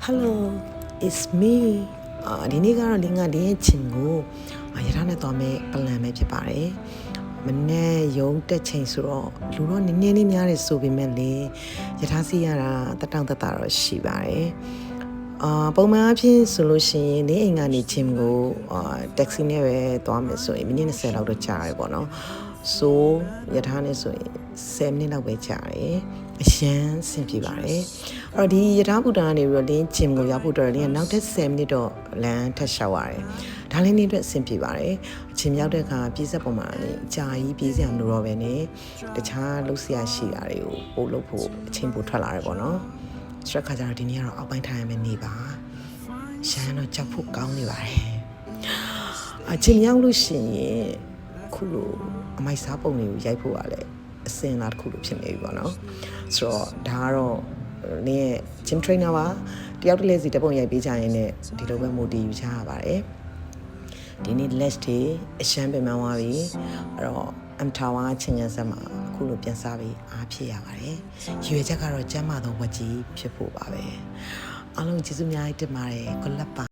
Hello, it's me. ဒီနေ့ကတော့လင်းကဒီရဲ့ချင်းကိုရထားနဲ့သွားမယ်ပလန်ပဲဖြစ်ပါတယ်။မနေ့ရုံတက်ချိန်ဆိုတော့လူတော့နည်းနည်းလေးများတယ်ဆိုပေမဲ့လေရထားစီးရတာတတောင့်တတတော့ရှိပါတယ်။ပုံမှန်အဖြစ်ဆိုလို့ရှိရင်နေအိမ်ကနေချင်းကိုတက္ကစီနဲ့ပဲသွားမယ်ဆိုရင်မိနစ်20လောက်တော့ကြာတယ်ပေါ့နော်။ဆိုရထားနဲ့ဆိုရင်10မိနစ်လောက်ပဲကြာတယ်။အရန်ဆင်ပြေပါတယ်။အဲ့တော့ဒီရထားဘူတာကနေပြီးတော့လင်းဂျင်ကိုရောက်ဖို့တော့လင်းကနောက်ထပ်10မိနစ်တော့လမ်းထပ်လျှောက်ရတယ်။ဒါလည်းနေအတွက်ဆင်ပြေပါတယ်။ဂျင်ရောက်တဲ့အခါပြေးဆက်ပုံမှာလည်းအကြာကြီးပြေးစရာမလိုတော့ပဲနဲ့တခြားလှုပ်ရှားရှိတာတွေကိုပို့လို့ဖို့အချိန်ပိုထွက်လာတယ်ပေါ့နော်။ဆိုတော့ခါကျတော့ဒီနေ့ကတော့အောက်ပိုင်းထိုင်ရမယ်နေပါ။ရှမ်းတော့ကြောက်ဖို့ကောင်းနေပါတယ်။ဂျင်ရောက်လို့ရှိရင်ခုလိုအမိုက်စားပုံတွေကိုရိုက်ဖို့ကလည်းအစင်လာတစ်ခုလိုဖြစ်နေပြီပေါ့နော်ဆိုတော့ဒါကတော့နင်းရဲ့ gym trainer ပါတယောက်တစ်လဲစီတပုံရိုက်ပေးကြရင်လည်းဒီလိုပဲမိုတီယူချရပါတယ်ဒီနေ့ less day အရှမ်းပင်ပန်းသွားပြီအဲ့တော့ M Tower ချင်းငန်းဆက်မှာအခုလိုပြန်စားပြီးအားဖြစ်ရပါတယ်ရွေချက်ကတော့ကျမ်းမာသောဝတ်ကြီးဖြစ်ဖို့ပါပဲအားလုံးကျေးဇူးများတင်ပါတယ်ကိုလက်ပါ